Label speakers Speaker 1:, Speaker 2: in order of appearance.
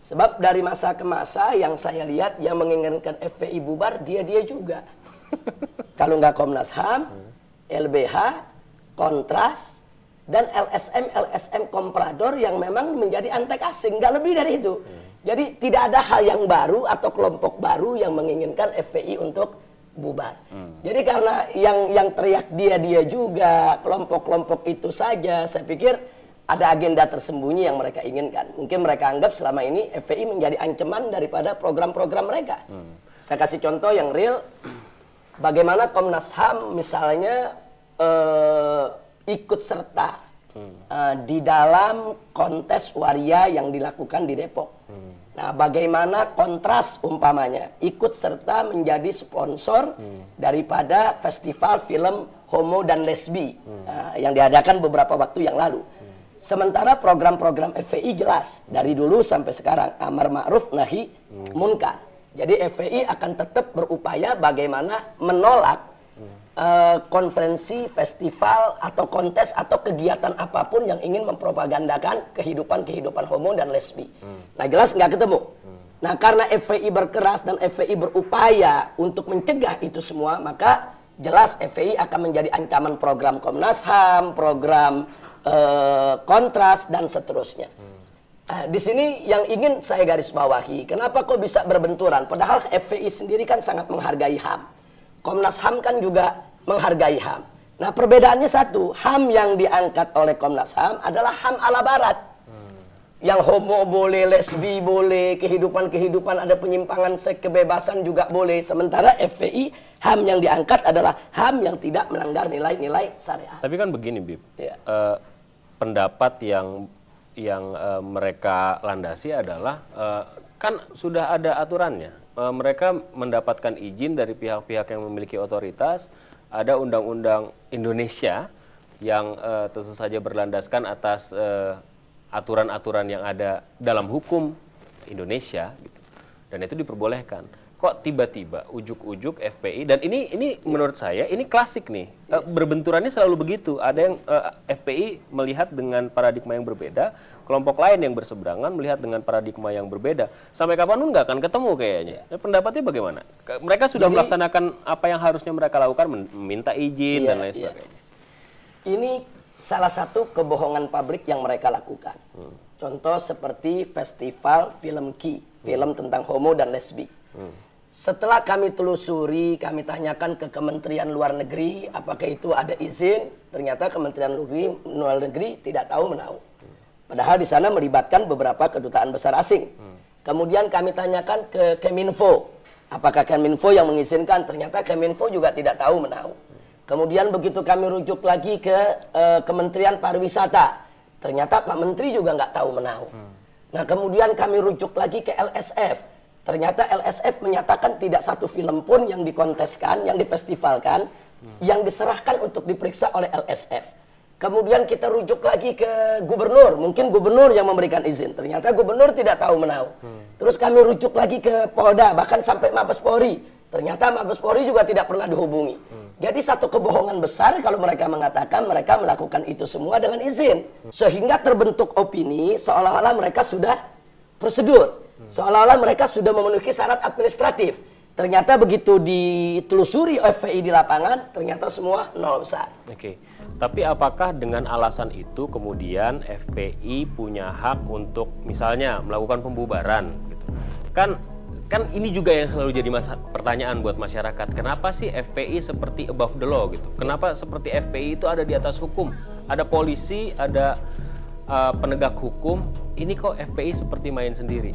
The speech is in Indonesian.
Speaker 1: Sebab dari masa ke masa yang saya lihat yang menginginkan FPI bubar dia juga. Kalau nggak Komnas HAM, LBH, Kontras, dan LSM Komprador yang memang menjadi antek asing, nggak lebih dari itu. Jadi tidak ada hal yang baru atau kelompok baru yang menginginkan FPI untuk bubar. Jadi karena yang teriak dia juga, kelompok-kelompok itu saja, saya pikir ada agenda tersembunyi yang mereka inginkan. Mungkin mereka anggap selama ini FPI menjadi ancaman daripada program-program mereka. Saya kasih contoh yang real, bagaimana Komnas HAM misalnya ikut serta di dalam kontes waria yang dilakukan di Depok. Nah, bagaimana Kontras umpamanya ikut serta menjadi sponsor daripada festival film homo dan lesbi yang diadakan beberapa waktu yang lalu. Sementara program-program FPI jelas dari dulu sampai sekarang amar ma'ruf nahi munkar. Jadi FPI akan tetap berupaya bagaimana menolak konferensi, festival, atau kontes, atau kegiatan apapun yang ingin mempropagandakan kehidupan homo dan lesbi. Nah jelas nggak ketemu. Nah karena FPI berkeras dan FPI berupaya untuk mencegah itu semua, maka jelas FPI akan menjadi ancaman program Komnas HAM, program Kontras, dan seterusnya. Di sini yang ingin saya garis bawahi, kenapa kok bisa berbenturan? Padahal FPI sendiri kan sangat menghargai HAM. Komnas HAM kan juga menghargai HAM. Nah perbedaannya satu, HAM yang diangkat oleh Komnas HAM adalah HAM ala barat. Yang homo boleh, lesbi boleh, kehidupan ada penyimpangan seks, kebebasan juga boleh. Sementara FPI, HAM yang diangkat adalah HAM yang tidak melanggar nilai-nilai syariat.
Speaker 2: Tapi kan begini, Bib.
Speaker 1: Ya.
Speaker 2: Pendapat yang mereka landasi adalah kan sudah ada aturannya. Mereka mendapatkan izin dari pihak-pihak yang memiliki otoritas, ada undang-undang Indonesia yang tentu saja berlandaskan atas aturan-aturan yang ada dalam hukum Indonesia, gitu. Dan itu diperbolehkan. Kok tiba-tiba ujuk-ujuk FPI, dan ini menurut saya ini klasik nih, berbenturannya selalu begitu. Ada yang FPI melihat dengan paradigma yang berbeda, kelompok lain yang berseberangan melihat dengan paradigma yang berbeda. Sampai kapanpun nggak akan ketemu kayaknya. Pendapatnya bagaimana? Mereka sudah melaksanakan apa yang harusnya mereka lakukan, meminta izin dan lain sebagainya. Ini
Speaker 1: salah satu kebohongan pabrik yang mereka lakukan. Contoh seperti festival film Ki, film tentang homo dan lesbi. Setelah kami telusuri, kami tanyakan ke Kementerian Luar Negeri, apakah itu ada izin? Ternyata Kementerian Luar Negeri tidak tahu menahu. Padahal di sana melibatkan beberapa kedutaan besar asing. Kemudian kami tanyakan ke Keminfo, apakah Keminfo yang mengizinkan? Ternyata Keminfo juga tidak tahu menahu. Kemudian begitu kami rujuk lagi ke Kementerian Pariwisata, ternyata Pak Menteri juga nggak tahu menahu. Nah kemudian kami rujuk lagi ke LSF. Ternyata LSF menyatakan tidak satu film pun yang dikonteskan, yang difestivalkan, yang diserahkan untuk diperiksa oleh LSF. Kemudian kita rujuk lagi ke gubernur, mungkin gubernur yang memberikan izin. Ternyata gubernur tidak tahu menahu. Terus kami rujuk lagi ke Polda, bahkan sampai Mabes Polri. Ternyata Mabes Polri juga tidak pernah dihubungi. Jadi satu kebohongan besar kalau mereka mengatakan mereka melakukan itu semua dengan izin. Sehingga terbentuk opini seolah-olah mereka sudah prosedur. Seolah-olah mereka sudah memenuhi syarat administratif. Ternyata begitu ditelusuri FPI di lapangan, ternyata semua nol besar.
Speaker 2: Oke. Tapi apakah dengan alasan itu kemudian FPI punya hak untuk misalnya melakukan pembubaran? Gitu. Kan ini juga yang selalu jadi pertanyaan buat masyarakat. Kenapa sih FPI seperti above the law gitu? Kenapa seperti FPI itu ada di atas hukum? Ada polisi, ada penegak hukum. Ini kok FPI seperti main sendiri?